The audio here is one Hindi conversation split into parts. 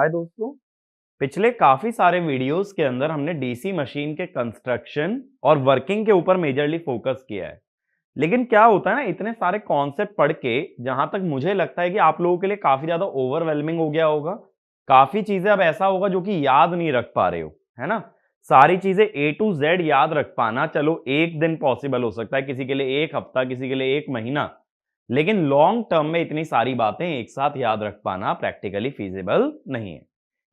हाय दोस्तों, पिछले काफी सारे वीडियोस के अंदर हमने डीसी मशीन के कंस्ट्रक्शन और वर्किंग के ऊपर मेजरली फोकस किया है। लेकिन क्या होता है ना, इतने सारे कॉन्सेप्ट पढ़ के जहां तक मुझे लगता है कि आप लोगों के लिए काफी ज्यादा ओवरवेलमिंग हो गया होगा। काफी चीजें अब ऐसा होगा जो कि याद नहीं रख पा रहे हो, है ना। सारी चीजें ए टू जेड याद रख पाना चलो एक दिन पॉसिबल हो सकता है, किसी के लिए एक हफ्ता, किसी के लिए एक महीना, लेकिन लॉन्ग टर्म में इतनी सारी बातें एक साथ याद रख पाना प्रैक्टिकली फीजिबल नहीं है।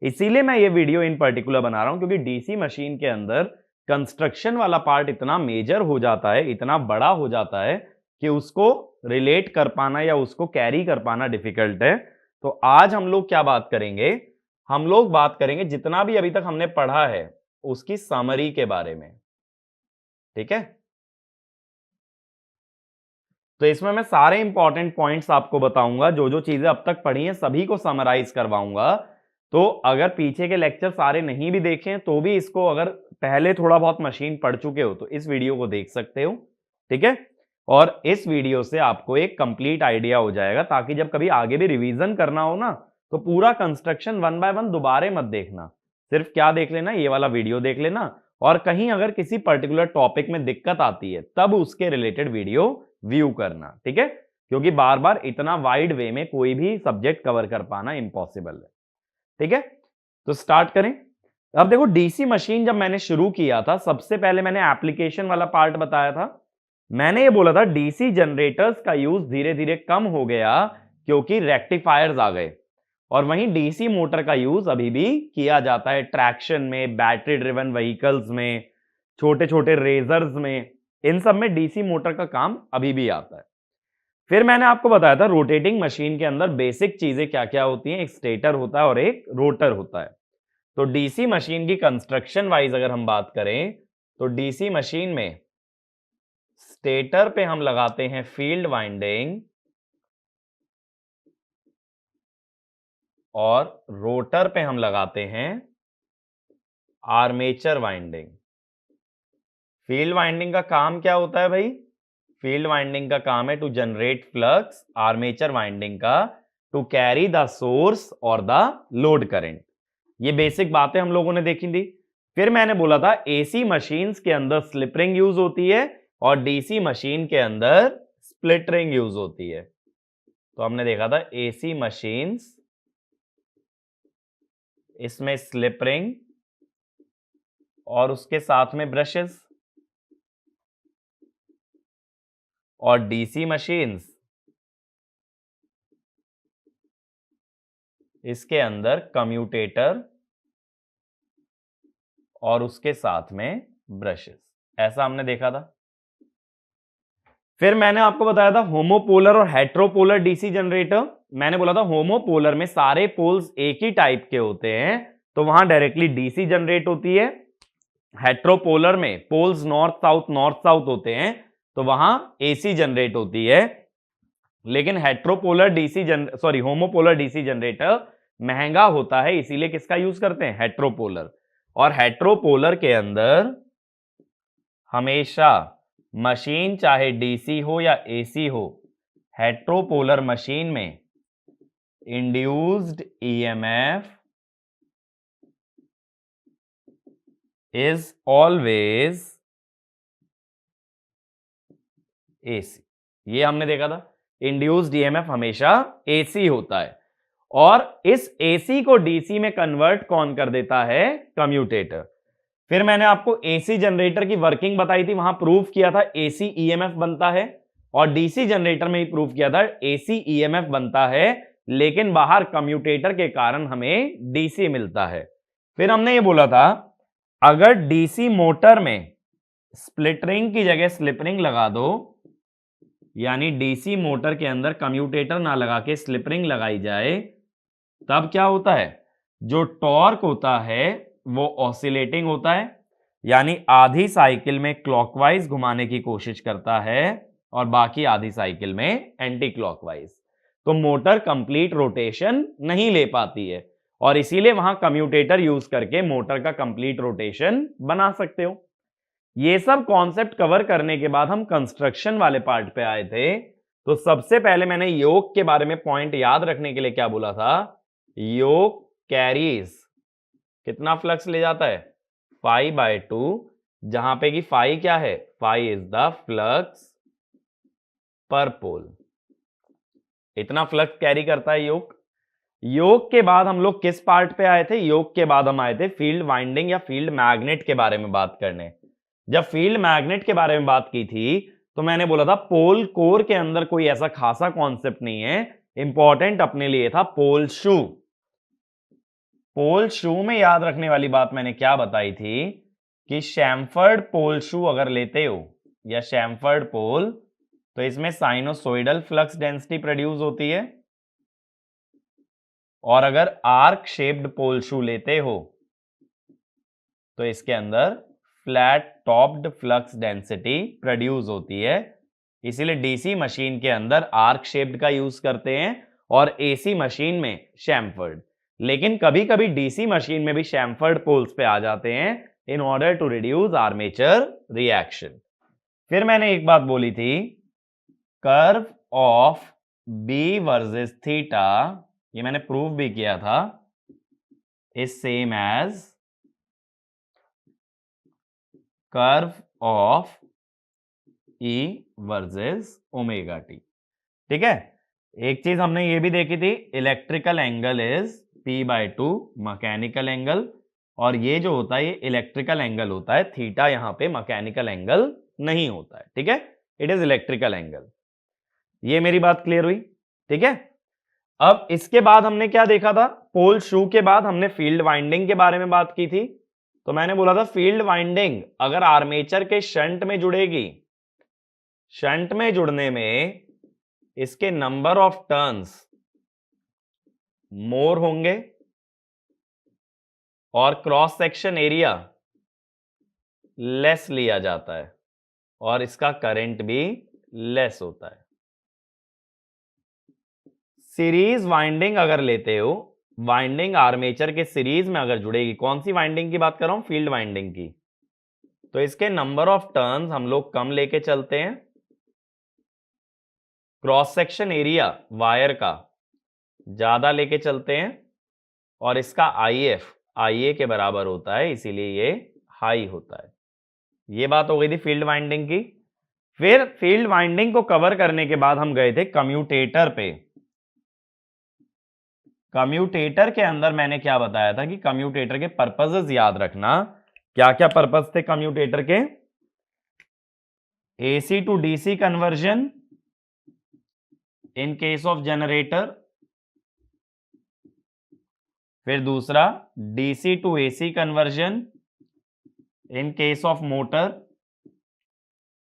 इसीलिए मैं ये वीडियो इन पर्टिकुलर बना रहा हूं, क्योंकि डीसी मशीन के अंदर कंस्ट्रक्शन वाला पार्ट इतना मेजर हो जाता है, इतना बड़ा हो जाता है कि उसको रिलेट कर पाना या उसको कैरी कर पाना डिफिकल्ट है। तो आज हम लोग क्या बात करेंगे, हम लोग बात करेंगे जितना भी अभी तक हमने पढ़ा है उसकी समरी के बारे में। ठीक है, तो इसमें मैं सारे इंपॉर्टेंट पॉइंट्स आपको बताऊंगा, जो जो चीजें अब तक पढ़ी हैं सभी को समराइज करवाऊंगा। तो अगर पीछे के लेक्चर सारे नहीं भी देखे तो भी इसको, अगर पहले थोड़ा बहुत मशीन पढ़ चुके हो तो इस वीडियो को देख सकते हो। ठीक है, और इस वीडियो से आपको एक कंप्लीट आइडिया हो जाएगा, ताकि जब कभी आगे भी रिवीजन करना हो ना तो पूरा कंस्ट्रक्शन वन बाय वन दोबारे मत देखना, सिर्फ क्या देख लेना, ये वाला वीडियो देख लेना, और कहीं अगर किसी पर्टिकुलर टॉपिक में दिक्कत आती है तब उसके रिलेटेड वीडियो व्यू करना। ठीक है, क्योंकि बार बार इतना वाइड वे में कोई भी सब्जेक्ट कवर कर पाना इम्पॉसिबल है। ठीक है, तो स्टार्ट करें। अब देखो, डीसी मशीन जब मैंने शुरू किया था, सबसे पहले मैंने एप्लीकेशन वाला पार्ट बताया था। मैंने ये बोला था डीसी जनरेटर्स का यूज धीरे धीरे कम हो गया क्योंकि रेक्टिफायर्स आ गए, और वहीं डीसी मोटर का यूज अभी भी किया जाता है ट्रैक्शन में, बैटरी ड्रिवन व्हीकल्स में, छोटे छोटे रेजर्स में, इन सब में डीसी मोटर का काम अभी भी आता है। फिर मैंने आपको बताया था रोटेटिंग मशीन के अंदर बेसिक चीजें क्या क्या होती हैं, एक स्टेटर होता है और एक रोटर होता है। तो डीसी मशीन की कंस्ट्रक्शन वाइज अगर हम बात करें तो डीसी मशीन में स्टेटर पे हम लगाते हैं फील्ड वाइंडिंग और रोटर पे हम लगाते हैं आर्मेचर वाइंडिंग। फील्ड वाइंडिंग का काम क्या होता है भाई? फील्ड वाइंडिंग का काम है to generate flux, armature winding का टू कैरी द सोर्स और द लोड करंट। ये बेसिक बातें हम लोगों ने देखी थी। फिर मैंने बोला था एसी मशीन्स के अंदर स्लिप रिंग यूज होती है और डीसी मशीन के अंदर स्प्लिट रिंग यूज होती है। तो हमने देखा था एसी मशीन्स, इसमें स्लिप रिंग और उसके साथ में ब्रशेस, और डीसी मशीन्स इसके अंदर कम्यूटेटर और उसके साथ में ब्रशेस। ऐसा हमने देखा था। फिर मैंने आपको बताया था होमोपोलर और हेट्रोपोलर डीसी जनरेटर। मैंने बोला था होमोपोलर में सारे पोल्स एक ही टाइप के होते हैं, तो वहां डायरेक्टली डीसी जनरेट होती है। हेट्रोपोलर में पोल्स नॉर्थ साउथ होते हैं, तो वहां एसी जनरेट होती है। लेकिन होमोपोलर डीसी जनरेटर महंगा होता है, इसीलिए किसका यूज करते हैं? हेट्रोपोलर। और हेट्रोपोलर के अंदर हमेशा मशीन चाहे डीसी हो या एसी हो, हेट्रोपोलर मशीन में induced EMF is always AC. ये हमने देखा था, इंड्यूस्ड ईएमएफ हमेशा एसी होता है। और इस एसी को डीसी में कन्वर्ट कौन कर देता है? कम्यूटेटर। फिर मैंने आपको एसी जनरेटर की वर्किंग बताई थी, वहां प्रूफ किया था एसी ईएमएफ बनता है, और डीसी जनरेटर में ही प्रूफ किया था एसी ईएमएफ बनता है, लेकिन बाहर कम्यूटेटर के कारण हमें डीसी मिलता है। फिर हमने ये बोला था अगर डीसी मोटर में स्प्लिट रिंग की जगह स्लिप रिंग लगा दो, यानी डीसी मोटर के अंदर कम्यूटेटर ना लगा के स्लिप रिंग लगाई जाए, तब क्या होता है? जो टॉर्क होता है वो ऑसिलेटिंग होता है, यानी आधी साइकिल में क्लॉकवाइज घुमाने की कोशिश करता है और बाकी आधी साइकिल में एंटी क्लॉकवाइज। तो मोटर कंप्लीट रोटेशन नहीं ले पाती है, और इसीलिए वहां कम्यूटेटर यूज करके मोटर का कंप्लीट रोटेशन बना सकते हो। ये सब कॉन्सेप्ट कवर करने के बाद हम कंस्ट्रक्शन वाले पार्ट पे आए थे। तो सबसे पहले मैंने योक के बारे में पॉइंट याद रखने के लिए क्या बोला था? योक कैरीज कितना फ्लक्स ले जाता है, phi बाय 2, जहां पे कि phi क्या है, phi इज द फ्लक्स पर पोल। इतना फ्लक्स कैरी करता है योक। योक के बाद हम लोग किस पार्ट पे आए थे, योक के बाद हम आए थे फील्ड वाइंडिंग या फील्ड मैग्नेट के बारे में बात करने। जब फील्ड मैग्नेट के बारे में बात की थी तो मैंने बोला था पोल कोर के अंदर कोई ऐसा खासा कॉन्सेप्ट नहीं है, इंपॉर्टेंट अपने लिए था पोल शू। पोल शू में याद रखने वाली बात मैंने क्या बताई थी कि शैम्फर्ड पोल शू अगर लेते हो या शैम्फर्ड पोल, तो इसमें साइनोसोइडल फ्लक्स डेंसिटी प्रोड्यूस होती है, और अगर आर्क शेप्ड पोल शू लेते हो तो इसके अंदर flat topped flux density produce होती है। इसीलिए डीसी मशीन के अंदर आर्क शेप्ड का यूज करते हैं और एसी मशीन में शैम्फर्ड। लेकिन कभी कभी डीसी मशीन में भी शैम्फर्ड पोल्स पे आ जाते हैं in order to reduce armature reaction. फिर मैंने एक बात बोली थी, curve of B versus theta, ये मैंने प्रूव भी किया था, is same as curve of E versus omega T. ठीक है, एक चीज हमने ये भी देखी थी, electrical angle is P/2 mechanical angle, और ये जो होता है ये इलेक्ट्रिकल एंगल होता है, थीटा यहां पे मैकेनिकल एंगल नहीं होता है। ठीक है, इट इज इलेक्ट्रिकल एंगल। ये मेरी बात क्लियर हुई? ठीक है, अब इसके बाद हमने क्या देखा था, पोल शू के बाद हमने फील्ड वाइंडिंग के बारे में बात की थी। तो मैंने बोला था फील्ड वाइंडिंग अगर आर्मेचर के शंट में जुड़ेगी, शंट में जुड़ने में इसके नंबर ऑफ टर्न्स मोर होंगे और क्रॉस सेक्शन एरिया लेस लिया जाता है और इसका करंट भी लेस होता है। सीरीज वाइंडिंग अगर लेते हो, वाइंडिंग आर्मेचर के सीरीज में अगर जुड़ेगी, कौन सी वाइंडिंग की बात कर रहा हूं, फील्ड वाइंडिंग की, तो इसके नंबर ऑफ टर्न्स हम लोग कम लेके चलते हैं, क्रॉस सेक्शन एरिया वायर का ज्यादा लेके चलते हैं, और इसका IF IA के बराबर होता है, इसीलिए ये हाई होता है। ये बात हो गई थी फील्ड वाइंडिंग की। फिर फील्ड वाइंडिंग को कवर करने के बाद हम गए थे कम्यूटेटर पे। कम्यूटेटर के अंदर मैंने क्या बताया था कि कम्यूटेटर के पर्पसेस याद रखना। क्या क्या पर्पस थे कम्यूटेटर के, AC to DC conversion in case of generator, फिर दूसरा DC to AC conversion in case of motor,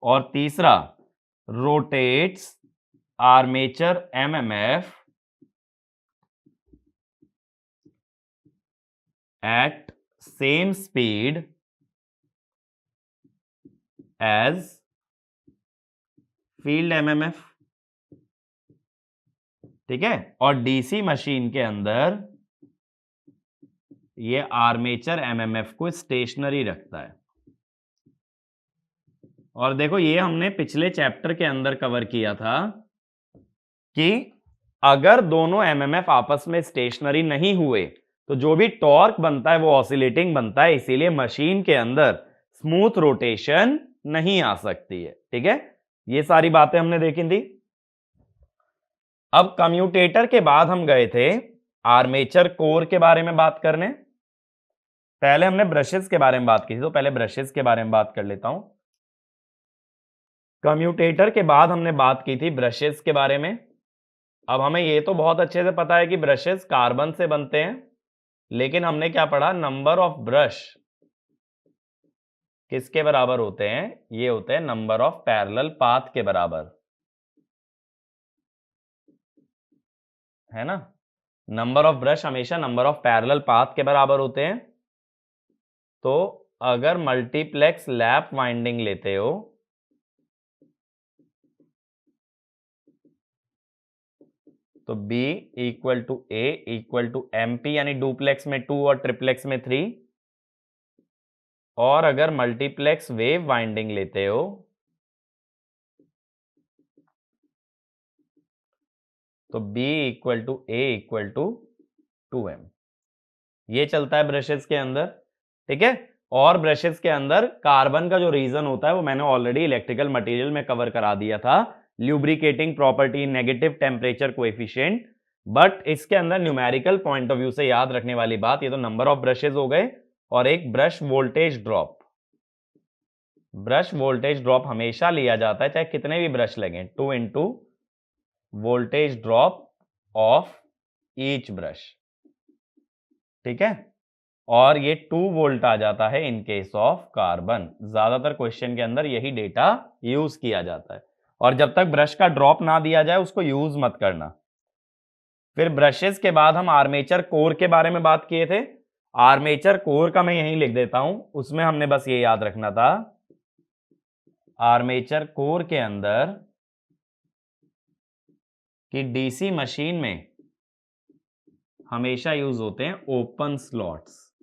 और तीसरा rotates armature MMF at same speed as field MMF। ठीक है, और डीसी मशीन के अंदर ये आर्मेचर MMF को स्टेशनरी रखता है। और देखो ये हमने पिछले चैप्टर के अंदर कवर किया था कि अगर दोनों MMF आपस में स्टेशनरी नहीं हुए तो जो भी टॉर्क बनता है वो ऑसिलेटिंग बनता है, इसीलिए मशीन के अंदर स्मूथ रोटेशन नहीं आ सकती है। ठीक है, ये सारी बातें हमने देखी थी। अब कम्यूटेटर के बाद हम गए थे आर्मेचर कोर के बारे में बात करने। पहले हमने ब्रशेस के बारे में बात की थी, तो पहले ब्रशेस के बारे में बात कर लेता हूं। कम्यूटेटर के बाद हमने बात की थी ब्रशेस के बारे में। अब हमें ये तो बहुत अच्छे से पता है कि ब्रशेस कार्बन से बनते हैं, लेकिन हमने क्या पढ़ा, नंबर ऑफ ब्रश किसके बराबर होते हैं, ये होते हैं नंबर ऑफ पैरेलल पाथ के बराबर, है ना। नंबर ऑफ ब्रश हमेशा नंबर ऑफ पैरेलल पाथ के बराबर होते हैं। तो अगर मल्टीप्लेक्स लैप वाइंडिंग लेते हो तो B equal to A equal to MP, यानी डुप्लेक्स में 2 और ट्रिप्लेक्स में 3। और अगर मल्टीप्लेक्स वेव वाइंडिंग लेते हो तो B equal to A equal to 2M। ये चलता है ब्रशेस के अंदर, ठीक है। और ब्रशेस के अंदर कार्बन का जो रीजन होता है वो मैंने ऑलरेडी इलेक्ट्रिकल मटेरियल में कवर करा दिया था, lubricating property, negative temperature coefficient. But इसके अंदर न्यूमेरिकल पॉइंट ऑफ व्यू से याद रखने वाली बात, ये तो नंबर ऑफ ब्रशेस हो गए, और एक brush voltage drop. Brush voltage drop हमेशा लिया जाता है चाहे कितने भी ब्रश लगे, 2 into voltage drop of each brush, ठीक है। और ये 2 वोल्ट आ जाता है इन केस ऑफ कार्बन। ज्यादातर क्वेश्चन के अंदर यही डेटा यूज किया जाता है, और जब तक ब्रश का ड्रॉप ना दिया जाए उसको यूज मत करना। फिर ब्रशेस के बाद हम आर्मेचर कोर के बारे में बात किए थे। आर्मेचर कोर का मैं यहीं लिख देता हूं, उसमें हमने बस ये याद रखना था, आर्मेचर कोर के अंदर कि डीसी मशीन में हमेशा यूज होते हैं ओपन स्लॉट्स,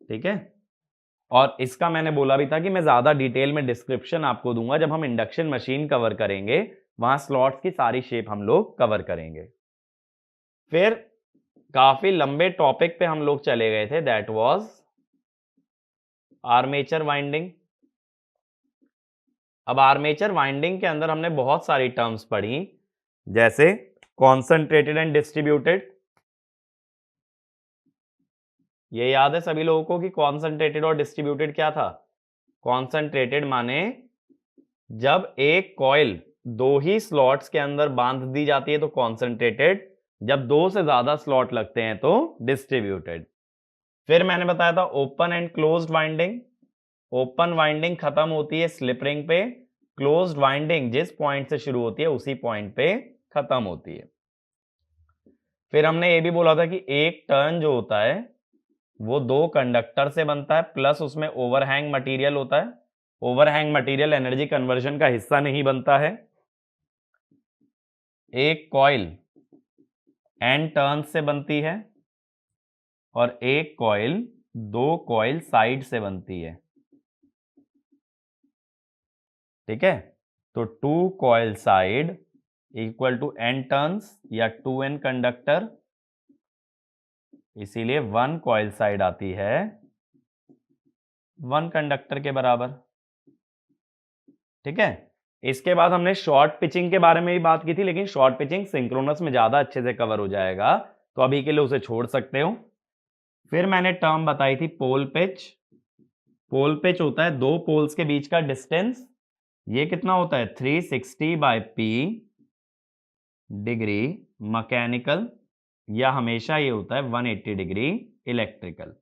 ठीक है। और इसका मैंने बोला भी था कि मैं ज्यादा डिटेल में डिस्क्रिप्शन आपको दूंगा जब हम इंडक्शन मशीन कवर करेंगे, वहां स्लॉट्स की सारी शेप हम लोग कवर करेंगे। फिर काफी लंबे टॉपिक पे हम लोग चले गए थे, दैट वाज आर्मेचर वाइंडिंग। अब आर्मेचर वाइंडिंग के अंदर हमने बहुत सारी टर्म्स पढ़ी, जैसे कॉन्सेंट्रेटेड एंड डिस्ट्रीब्यूटेड। ये याद है सभी लोगों को कि कॉन्सेंट्रेटेड और डिस्ट्रीब्यूटेड क्या था? कॉन्सेंट्रेटेड माने जब एक कॉइल 2 ही स्लॉट्स के अंदर बांध दी जाती है तो कॉन्सेंट्रेटेड, जब 2 से ज्यादा स्लॉट लगते हैं तो डिस्ट्रीब्यूटेड। फिर मैंने बताया था open and closed winding. Open winding खत्म होती है स्लिप रिंग पे, क्लोज्ड वाइंडिंग जिस पॉइंट से शुरू होती है उसी पॉइंट पे खत्म होती है। फिर हमने ये भी बोला था कि एक टर्न जो होता है वो 2 कंडक्टर से बनता है, प्लस उसमें ओवरहैंग मटेरियल होता है। ओवरहैंग मटेरियल एनर्जी कन्वर्जन का हिस्सा नहीं बनता है। एक कॉइल n टर्न से बनती है और एक कॉइल 2 कॉइल साइड से बनती है, ठीक है। तो 2 coil side equal to n turns या 2n कंडक्टर, इसीलिए 1 कॉइल साइड आती है 1 कंडक्टर के बराबर, ठीक है। इसके बाद हमने शॉर्ट पिचिंग के बारे में भी बात की थी, लेकिन शॉर्ट पिचिंग सिंक्रोनस में ज्यादा अच्छे से कवर हो जाएगा, तो अभी के लिए उसे छोड़ सकते हो। फिर मैंने टर्म बताई थी पोल पिच। पोल पिच होता है 2 पोल्स के बीच का डिस्टेंस। ये कितना होता है? 360/p डिग्री मैकेनिकल, या हमेशा ये होता है 180 डिग्री इलेक्ट्रिकल।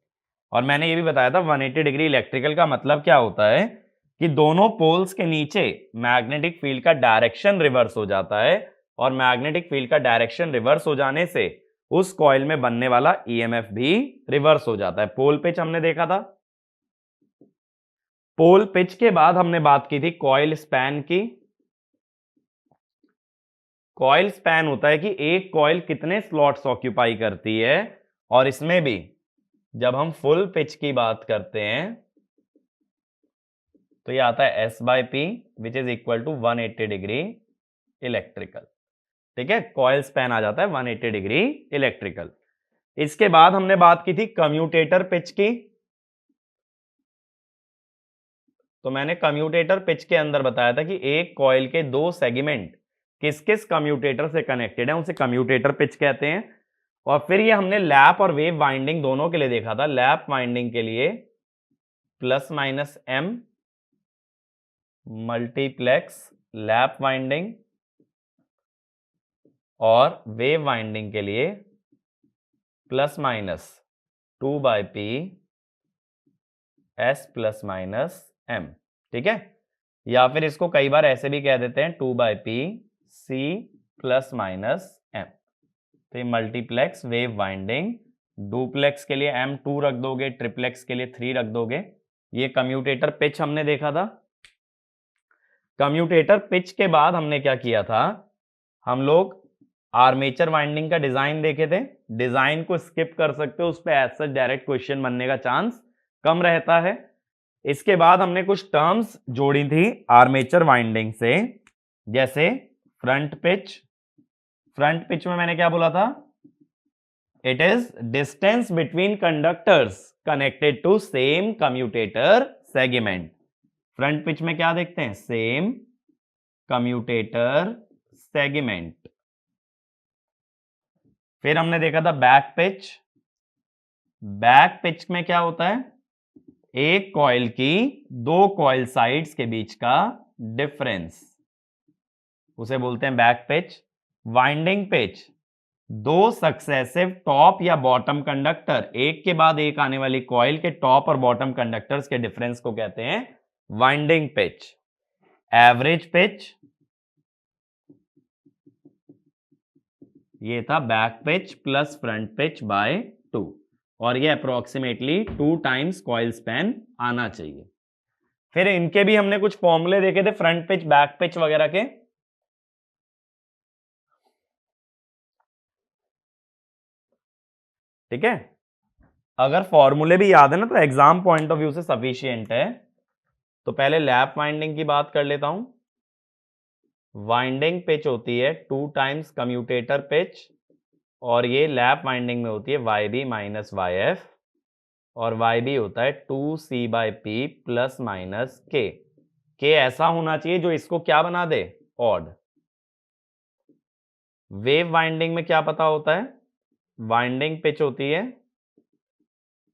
और मैंने ये भी बताया था 180 डिग्री इलेक्ट्रिकल का मतलब क्या होता है कि दोनों पोल्स के नीचे मैग्नेटिक फील्ड का डायरेक्शन रिवर्स हो जाता है, और मैग्नेटिक फील्ड का डायरेक्शन रिवर्स हो जाने से उस कॉइल में बनने वाला ईएमएफ भी रिवर्स हो जाता है। पोल पिच हमने देखा था। पोल पिच के बाद हमने बात की थी कॉइल स्पैन की। कॉइल स्पैन होता है कि एक कॉइल कितने स्लॉट्स ऑक्यूपाई करती है, और इसमें भी जब हम फुल पिच की बात करते हैं तो ये आता है S/P which is equal to 180 degree electrical, ठीक है। कॉइल स्पैन आ जाता है 180 डिग्री इलेक्ट्रिकल। इसके बाद हमने बात की थी कम्यूटेटर पिच की। तो मैंने कम्यूटेटर पिच के अंदर बताया था कि एक कॉइल के 2 सेगमेंट किस किस कम्यूटेटर से कनेक्टेड है, उसे कम्यूटेटर पिच कहते हैं। और फिर ये हमने लैप और वेव वाइंडिंग दोनों के लिए देखा था। लैप वाइंडिंग के लिए ±m मल्टीप्लेक्स लैप वाइंडिंग, और वेव वाइंडिंग के लिए ±2/p S+-m, ठीक है। या फिर इसको कई बार ऐसे भी कह देते हैं 2/p C+-m। तो ये मल्टीप्लेक्स वेव वाइंडिंग, डुप्लेक्स के लिए m2 रख दोगे, ट्रिप्लेक्स के लिए 3 रख दोगे। ये कम्यूटेटर पिच हमने देखा था। कम्यूटेटर पिच के बाद हमने क्या किया था, हम लोग आर्मेचर वाइंडिंग का डिजाइन देखे थे। डिजाइन को स्किप कर सकते हो, उस पर एज सच डायरेक्ट क्वेश्चन बनने का चांस कम रहता है। इसके बाद हमने कुछ टर्म्स जोड़ी थी आर्मेचर वाइंडिंग से, जैसे फ्रंट पिच। फ्रंट पिच में मैंने क्या बोला था? It is distance between conductors connected to same commutator segment. Front pitch में क्या देखते हैं? Same commutator segment. फिर हमने देखा था बैक पिच। बैक पिच में क्या होता है? एक कॉइल की दो कॉइल साइड्स के बीच का डिफरेंस, उसे बोलते हैं बैक पिच। वाइंडिंग पिच, दो सक्सेसिव टॉप या बॉटम कंडक्टर, एक के बाद एक आने वाली कॉइल के टॉप और बॉटम कंडक्टर्स के डिफरेंस को कहते हैं वाइंडिंग पिच। एवरेज पिच, ये था back pitch plus front pitch by 2, और ये अप्रोक्सीमेटली 2 टाइम्स कॉइल स्पैन आना चाहिए। फिर इनके भी हमने कुछ फॉर्मूले देखे थे, फ्रंट पिच बैक पिच वगैरह के। ठीक है, अगर फॉर्मूले भी याद है ना तो एग्जाम पॉइंट ऑफ व्यू से सफिशिएंट है। तो पहले लैप वाइंडिंग की बात कर लेता हूं। वाइंडिंग पिच होती है 2 टाइम्स कम्यूटेटर पिच, और ये लैप वाइंडिंग में होती है YB माइनस YF, और YB होता है 2C/P प्लस माइनस K ऐसा होना चाहिए जो इसको क्या बना दे? ऑड। वेव वाइंडिंग में क्या पता होता है? वाइंडिंग पिच होती है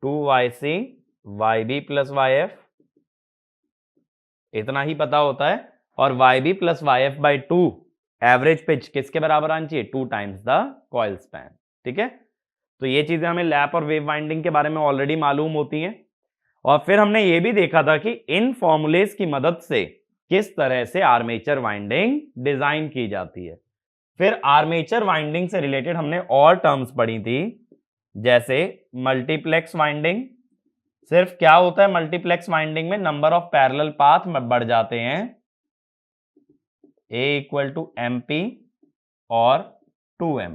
2YC YB प्लस YF, इतना ही पता होता है। और YB plus YF by 2 average pitch किसके बराबर आनी चाहिए? 2 टाइम्स द कॉइल स्पैन। ठीक है, तो ये चीजें हमें लैप और वेव वाइंडिंग के बारे में ऑलरेडी मालूम होती हैं। और फिर हमने ये भी देखा था कि इन फॉर्मूलेस की मदद से किस तरह से आर्मेचर वाइंडिंग डिजाइन की जाती है। फिर आर्मेचर वाइंडिंग से रिलेटेड हमने और टर्म्स पढ़ी थी, जैसे मल्टीप्लेक्स वाइंडिंग। सिर्फ क्या होता है मल्टीप्लेक्स वाइंडिंग में? नंबर ऑफ पैरेलल पाथ बढ़ जाते हैं, A इक्वल टू MP और 2M।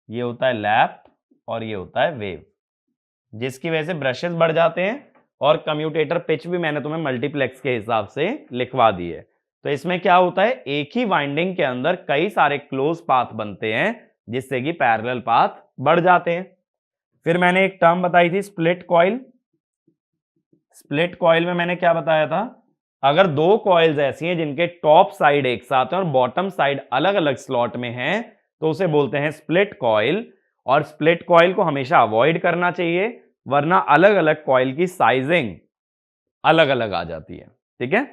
ये होता है लैप और ये होता है वेव, जिसकी वजह से ब्रशेस बढ़ जाते हैं, और कम्यूटेटर पिच भी मैंने तुम्हें मल्टीप्लेक्स के हिसाब से लिखवा दी है। तो इसमें क्या होता है? एक ही वाइंडिंग के अंदर कई सारे क्लोज पाथ बनते हैं, जिससे कि पैरेलल पाथ बढ़ जाते हैं। फिर मैंने एक टर्म बताई थी स्प्लिट कॉइल। स्प्लिट कॉइल में मैंने क्या बताया था? अगर दो कॉइल्स ऐसी हैं जिनके टॉप साइड एक साथ हैं और बॉटम साइड अलग अलग स्लॉट में हैं, तो उसे बोलते हैं स्प्लिट कॉइल। और स्प्लिट कॉइल को हमेशा अवॉइड करना चाहिए, वरना अलग अलग कॉइल की साइजिंग अलग अलग आ जाती है। ठीक है,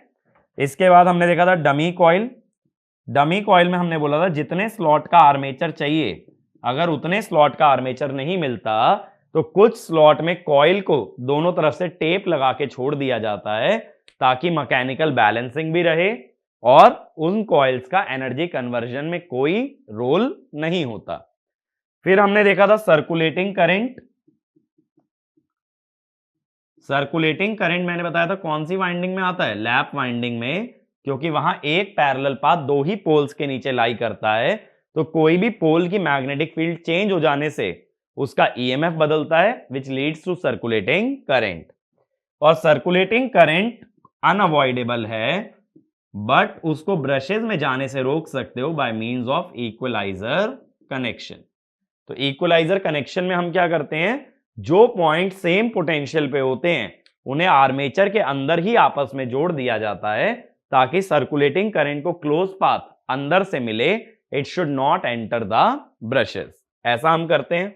इसके बाद हमने देखा था डमी कॉइल। डमी कॉइल में हमने बोला था जितने स्लॉट का आर्मेचर चाहिए, अगर उतने स्लॉट का आर्मेचर नहीं मिलता तो कुछ स्लॉट में कॉइल को दोनों तरफ से टेप लगा के छोड़ दिया जाता है, ताकि मैकेनिकल बैलेंसिंग भी रहे और उन कॉइल्स का एनर्जी कन्वर्जन में कोई रोल नहीं होता। फिर हमने देखा था सर्कुलेटिंग करंट। सर्कुलेटिंग करंट मैंने बताया था कौन सी वाइंडिंग में आता है? लैप वाइंडिंग में, क्योंकि वहां एक पैरेलल पाथ दो ही पोल्स के नीचे लाई करता है, तो कोई भी पोल की मैग्नेटिक फील्ड चेंज हो जाने से उसका ईएमएफ बदलता है, which leads to circulating current. और सर्कुलेटिंग करंट अनअवॉइडेबल है, बट उसको ब्रशेस में जाने से रोक सकते हो by means of equalizer connection. तो इक्वलाइजर कनेक्शन में हम क्या करते हैं? जो पॉइंट सेम पोटेंशियल पे होते हैं उन्हें आर्मेचर के अंदर ही आपस में जोड़ दिया जाता है, ताकि सर्कुलेटिंग करंट को क्लोज पाथ अंदर से मिले, it should not enter the brushes. ऐसा हम करते हैं।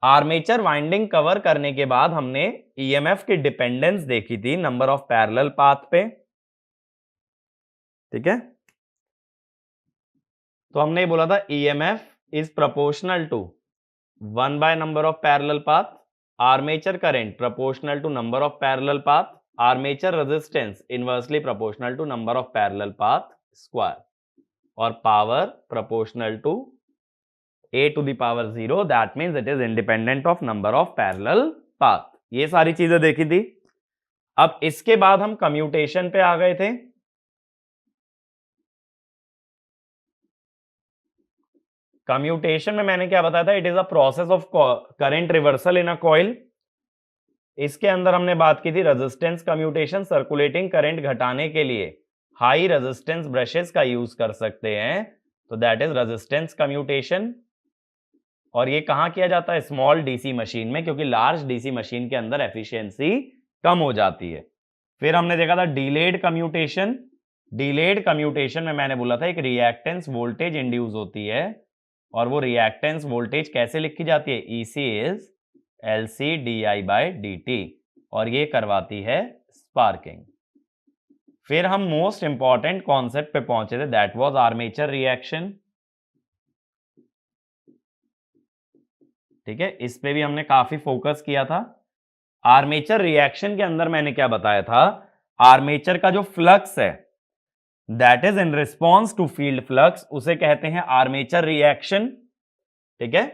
आर्मेचर वाइंडिंग कवर करने के बाद हमने ईएमएफ की डिपेंडेंस देखी थी नंबर ऑफ पैरेलल पाथ पे। ठीक है, तो हमने बोला था EMF is proportional to 1 by number of parallel path, armature current proportional to number of parallel path, armature resistance inversely proportional to number of parallel path square, और power proportional to a to the power 0, that means it is independent of number of parallel path। ये सारी चीजें देखी थी। अब इसके बाद हम कम्यूटेशन पे आ गए थे। कम्यूटेशन में मैंने क्या बताया था? It is a process of current reversal in a coil. इसके अंदर हमने बात की थी रेजिस्टेंस कम्यूटेशन। सर्कुलेटिंग करंट घटाने के लिए हाई रेजिस्टेंस ब्रशेस का यूज कर सकते हैं, तो दैट इज रेजिस्टेंस कम्यूटेशन। और ये कहां किया जाता है? स्मॉल डीसी मशीन में, क्योंकि लार्ज डीसी मशीन के अंदर एफिशिएंसी कम हो जाती है। फिर हमने देखा था डिलेड कम्यूटेशन। डिलेड कम्यूटेशन में मैंने बोला था एक रिएक्टेंस वोल्टेज इंड्यूस होती है, और वो रिएक्टेंस वोल्टेज कैसे लिखी जाती है? EC इज LC di/dt, और ये करवाती है स्पार्किंग। फिर हम मोस्ट इंपॉर्टेंट कॉन्सेप्ट पे पहुंचे थे, दैट वाज आर्मेचर रिएक्शन। ठीक है, इस पे भी हमने काफी फोकस किया था। आर्मेचर रिएक्शन के अंदर मैंने क्या बताया था? आर्मेचर का जो फ्लक्स है that is in response to field flux, उसे कहते हैं आर्मेचर रिएक्शन। ठीक है,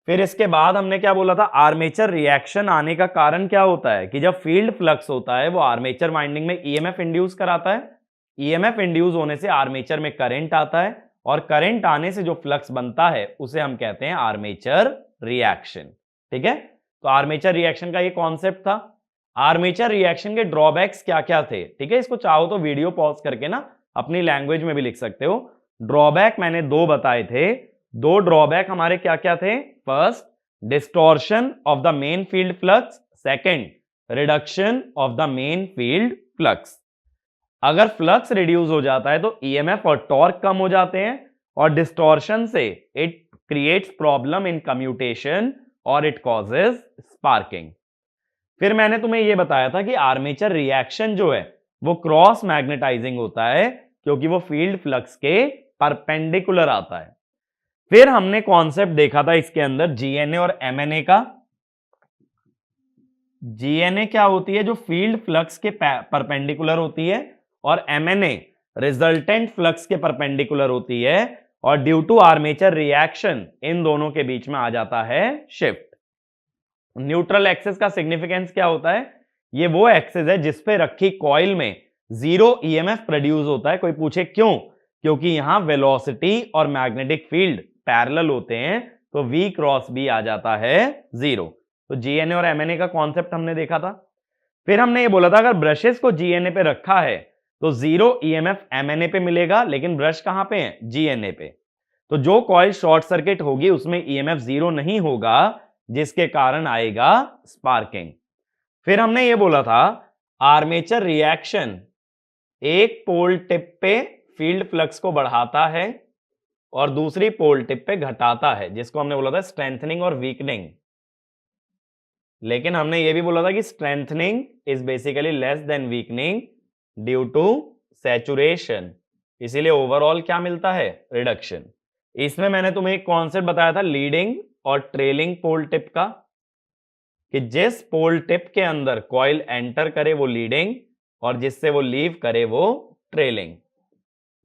फिर इसके बाद हमने क्या बोला था? आर्मेचर रिएक्शन आने का कारण क्या होता है कि जब फील्ड फ्लक्स होता है वो आर्मेचर वाइंडिंग में ईएमएफ इंड्यूस कराता है। ईएमएफ इंड्यूस होने से आर्मेचर में करंट आता है, और करंट आने से जो फ्लक्स बनता है उसे हम कहते हैं आर्मेचर रिएक्शन। ठीक है, तो आर्मेचर रिएक्शन का ये कॉन्सेप्ट था। आर्मेचर रिएक्शन के ड्रॉबैक्स क्या क्या थे? ठीक है, इसको चाहो तो वीडियो पॉज करके ना अपनी लैंग्वेज में भी लिख सकते हो। ड्रॉबैक मैंने 2 बताए थे। 2 ड्रॉबैक हमारे क्या क्या थे? First, distortion of the main field flux. Second, reduction of the main field flux. अगर फ्लक्स रिड्यूस हो जाता है तो ईएमएफ और टॉर्क कम हो जाते हैं, और डिस्टॉर्शन से it creates problem in commutation और इट कॉजेज स्पार्किंग। फिर मैंने तुम्हें यह बताया था कि आर्मेचर रिएक्शन जो है वो क्रॉस मैग्नेटाइजिंग होता है, क्योंकि वो फील्ड फ्लक्स के परपेंडिकुलर आता है। फिर हमने कॉन्सेप्ट देखा था इसके अंदर जीएनए और एमएनए का। जीएनए क्या होती है? जो फील्ड फ्लक्स के परपेंडिकुलर होती है, और एमएनए रिजल्टेंट फ्लक्स के परपेंडिकुलर होती है, और ड्यू टू आर्मेचर रिएक्शन इन दोनों के बीच में आ जाता है शिफ्ट। न्यूट्रल एक्सिस का सिग्निफिकेंस क्या होता है? ये वो एक्सिस है जिस पे रखी कॉइल में 0 ईएमएफ प्रोड्यूस होता है। कोई पूछे क्यों? क्योंकि यहां वेलोसिटी और मैग्नेटिक फील्ड पैरेलल होते हैं, तो V क्रॉस B आ जाता है 0। तो जीएनए और एमएनए का कॉन्सेप्ट हमने देखा था। फिर हमने ये बोला था अगर ब्रशेस को जीएनए पे रखा है तो 0 ईएमएफ एमएनए पे मिलेगा, लेकिन ब्रश कहां पे है? जीएनए पे। तो जो कॉइल शॉर्ट सर्किट होगी उसमें ईएमएफ 0 नहीं होगा, जिसके कारण आएगा स्पार्किंग। फिर हमने ये बोला था आर्मेचर रिएक्शन एक पोल टिप पे फील्ड फ्लक्स को बढ़ाता है और दूसरी पोल टिप पे घटाता है, जिसको हमने बोला था स्ट्रेंथनिंग और वीकनिंग। लेकिन हमने ये भी बोला था कि strengthening is basically less than weakening due to saturation, इसीलिए ओवरऑल क्या मिलता है? रिडक्शन। इसमें मैंने तुम्हें एक कॉन्सेप्ट बताया था लीडिंग और ट्रेलिंग पोल टिप का, कि जिस पोल टिप के अंदर कॉइल एंटर करे वो लीडिंग, और जिससे वो लीव करे वो ट्रेलिंग।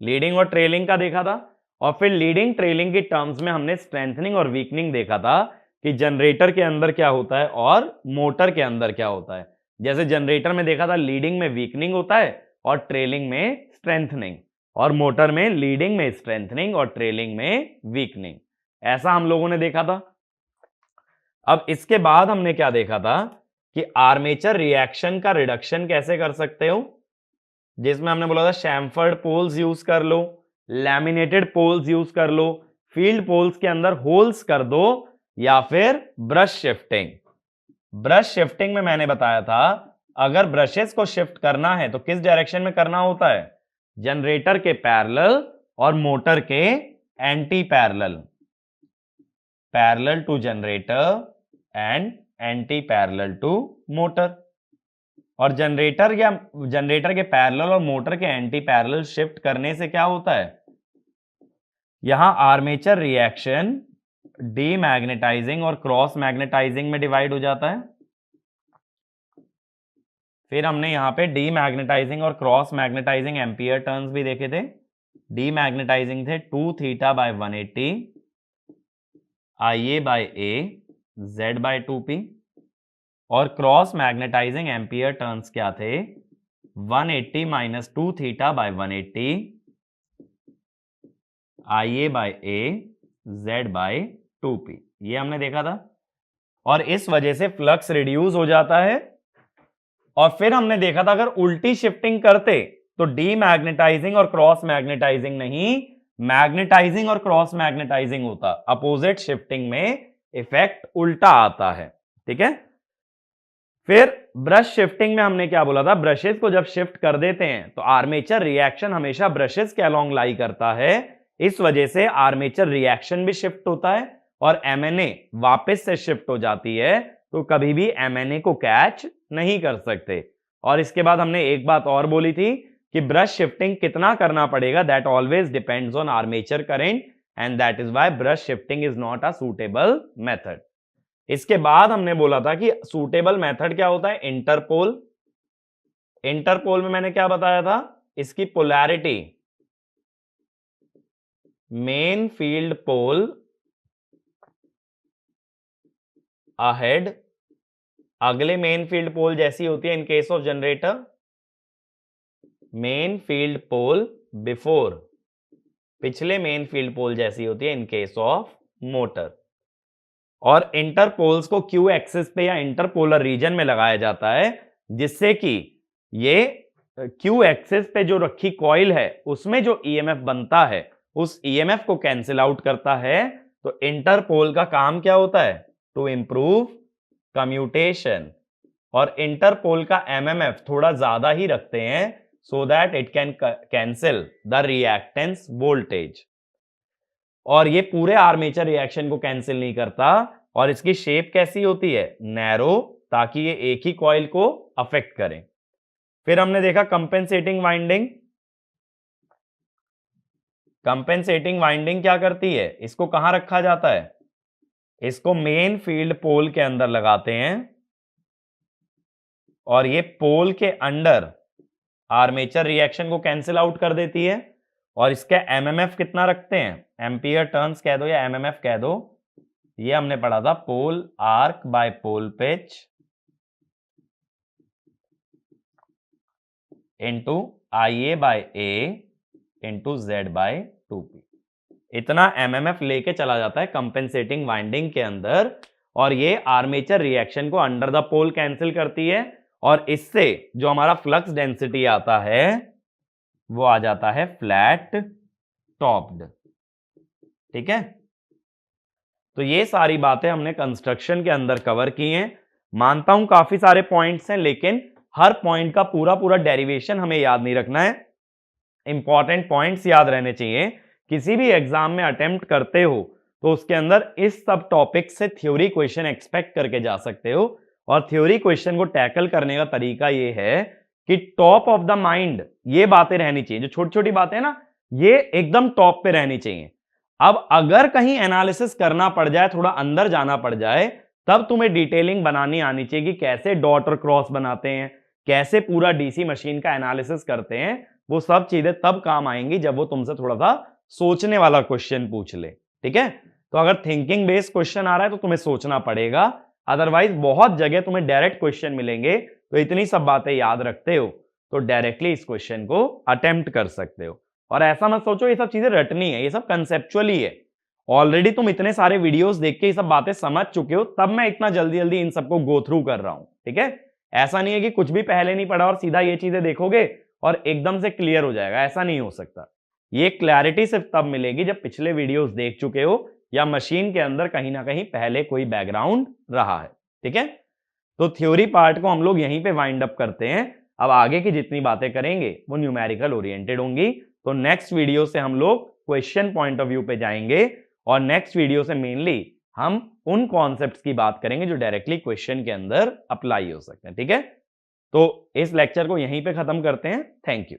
लीडिंग और ट्रेलिंग का देखा था। और फिर लीडिंग ट्रेलिंग की टर्म्स में हमने स्ट्रेंथनिंग और वीकनिंग देखा था, कि जनरेटर के अंदर क्या होता है और मोटर के अंदर क्या होता है। जैसे जनरेटर में देखा था लीडिंग में वीकनिंग होता है और ट्रेलिंग में स्ट्रेंथनिंग, और मोटर में लीडिंग में स्ट्रेंथनिंग और ट्रेलिंग में वीकनिंग। ऐसा हम लोगों ने देखा था। अब इसके बाद हमने क्या देखा था कि आर्मेचर रिएक्शन का रिडक्शन कैसे कर सकते हो, जिसमें हमने बोला था शैम्फर्ड पोल्स यूज कर लो, लैमिनेटेड पोल्स यूज कर लो, फील्ड पोल्स के अंदर होल्स कर दो, या फिर ब्रश शिफ्टिंग। ब्रश शिफ्टिंग में मैंने बताया था अगर ब्रशेस को शिफ्ट करना है तो किस डायरेक्शन में करना होता है? जनरेटर के पैरेलल और मोटर के anti parallel, parallel to generator and anti parallel to motor. और जनरेटर के पैरेलल और मोटर के एंटी पैरेलल शिफ्ट करने से क्या होता है? यहां आर्मेचर रिएक्शन डीमैग्नेटाइजिंग और क्रॉस मैग्नेटाइजिंग में डिवाइड हो जाता है। फिर हमने यहां पे डीमैग्नेटाइजिंग और क्रॉस मैग्नेटाइजिंग एम्पियर टर्न्स भी देखे थे। डीमैग्नेटाइजिंग थे 2θ/180 IA/A Z/2P, और क्रॉस मैग्नेटाइजिंग एम्पियर टर्न्स क्या थे? 180 - 2θ/180 IA/A Z/2P, ये हमने देखा था। और इस वजह से फ्लक्स रिड्यूस हो जाता है। और फिर हमने देखा था अगर उल्टी शिफ्टिंग करते तो डीमैग्नेटाइजिंग और क्रॉस मैग्नेटाइजिंग नहीं, मैग्नेटाइजिंग और क्रॉस मैग्नेटाइजिंग होता, अपोजिट शिफ्टिंग में इफेक्ट उल्टा आता है। ठीक है, फिर ब्रश शिफ्टिंग में हमने क्या बोला था, ब्रशेस को जब शिफ्ट कर देते हैं तो आर्मेचर रिएक्शन हमेशा ब्रशेस के अलोंग लाई करता है, इस वजह से आर्मेचर रिएक्शन भी शिफ्ट होता है और एमएनए वापस से शिफ्ट हो जाती है, तो कभी भी एमएनए को कैच नहीं कर सकते। और इसके बाद हमने एक बात और बोली थी कि ब्रश शिफ्टिंग कितना करना पड़ेगा, that always depends on armature current and that is why brush shifting is not a suitable method. इसके बाद हमने बोला था कि सूटेबल मेथड क्या होता है, इंटरपोल। इंटरपोल में मैंने क्या बताया था, इसकी polarity main field pole ahead, अगले मेन फील्ड पोल जैसी होती है in case of generator, main field pole before, पिछले मेन फील्ड पोल जैसी होती है इन केस ऑफ मोटर। और इंटरपोल्स को क्यू एक्सिस पे या इंटरपोलर रीजन में लगाया जाता है, जिससे कि ये क्यू एक्सिस पे जो रखी कॉइल है उसमें जो ईएमएफ बनता है उस ईएमएफ को कैंसिल आउट करता है। तो इंटरपोल का काम क्या होता है, टू इंप्रूव कम्यूटेशन, और इंटरपोल का एमएमएफ थोड़ा ज्यादा ही रखते हैं so that it can cancel the reactance voltage. और ये पूरे आर्मेचर रिएक्शन को कैंसिल नहीं करता, और इसकी शेप कैसी होती है, नैरो, ताकि ये एक ही कॉइल को अफेक्ट करें। फिर हमने देखा कंपेंसेटिंग वाइंडिंग। कंपेंसेटिंग वाइंडिंग क्या करती है, इसको कहां रखा जाता है, इसको मेन फील्ड पोल के अंदर लगाते हैं और ये पोल के अंडर आर्मेचर रिएक्शन को कैंसिल आउट कर देती है। और इसका एमएमएफ कितना रखते हैं, एम्पियर टर्न्स कह दो या एमएमएफ कह दो, ये हमने पढ़ा था pole arc by pole pitch into IA by A into Z by 2P। इतना एमएमएफ लेके चला जाता है कंपेंसेटिंग वाइंडिंग के अंदर, और ये आर्मेचर रिएक्शन को अंडर द पोल कैंसिल करती है, और इससे जो हमारा फ्लक्स डेंसिटी आता है वो आ जाता है फ्लैट टॉप्ड। ठीक है, तो ये सारी बातें हमने कंस्ट्रक्शन के अंदर कवर की हैं। मानता हूं काफी सारे पॉइंट्स हैं, लेकिन हर पॉइंट का पूरा पूरा डेरिवेशन हमें याद नहीं रखना है, इंपॉर्टेंट पॉइंट्स याद रहने चाहिए। किसी भी एग्जाम में अटेम्प्ट करते हो तो उसके अंदर इस सब टॉपिक से थ्योरी क्वेश्चन एक्सपेक्ट करके जा सकते हो, और थ्योरी क्वेश्चन को टैकल करने का तरीका ये है कि टॉप ऑफ द माइंड ये बातें रहनी चाहिए, जो छोटी छोटी बातें हैं ना, ये एकदम टॉप पे रहनी चाहिए। अब अगर कहीं एनालिसिस करना पड़ जाए, थोड़ा अंदर जाना पड़ जाए, तब तुम्हें डिटेलिंग बनानी आनी चाहिए कि कैसे डॉट और क्रॉस बनाते हैं, कैसे पूरा डीसी मशीन का एनालिसिस करते हैं। वो सब चीजें तब काम आएंगी जब वो तुमसे थोड़ा सा सोचने वाला क्वेश्चन पूछ ले। ठीक है, तो अगर थिंकिंग बेस्ड क्वेश्चन आ रहा है तो तुम्हें सोचना पड़ेगा, अदरवाइज बहुत जगह तुम्हें डायरेक्ट क्वेश्चन मिलेंगे, तो इतनी सब बातें याद रखते हो तो डायरेक्टली इस क्वेश्चन को अटेम्प्ट कर सकते हो। और ऐसा मत सोचो ये सब चीजें रटनी है, ये सब कंसेप्चुअली है, ऑलरेडी तुम इतने सारे वीडियोस देख के ये सब बातें समझ चुके हो, तब मैं इतना जल्दी जल्दी इन सबको गो थ्रू कर रहा हूं। ठीक है, ऐसा नहीं है कि कुछ भी पहले नहीं पढ़ा और सीधा ये चीजें देखोगे और एकदम से क्लियर हो जाएगा, ऐसा नहीं हो सकता। ये क्लैरिटी सिर्फ तब मिलेगी जब पिछले वीडियोस देख चुके हो या मशीन के अंदर कहीं ना कहीं पहले कोई बैकग्राउंड रहा है। ठीक है, तो थ्योरी पार्ट को हम लोग यहीं पे वाइंड अप करते हैं। अब आगे की जितनी बातें करेंगे वो न्यूमेरिकल ओरिएंटेड होंगी, तो नेक्स्ट वीडियो से हम लोग क्वेश्चन पॉइंट ऑफ व्यू पे जाएंगे, और नेक्स्ट वीडियो से मेनली हम उन कॉन्सेप्ट्स की बात करेंगे जो डायरेक्टली क्वेश्चन के अंदर अप्लाई हो सकते हैं। ठीक है, तो इस लेक्चर को यहीं पे खत्म करते हैं। Thank you.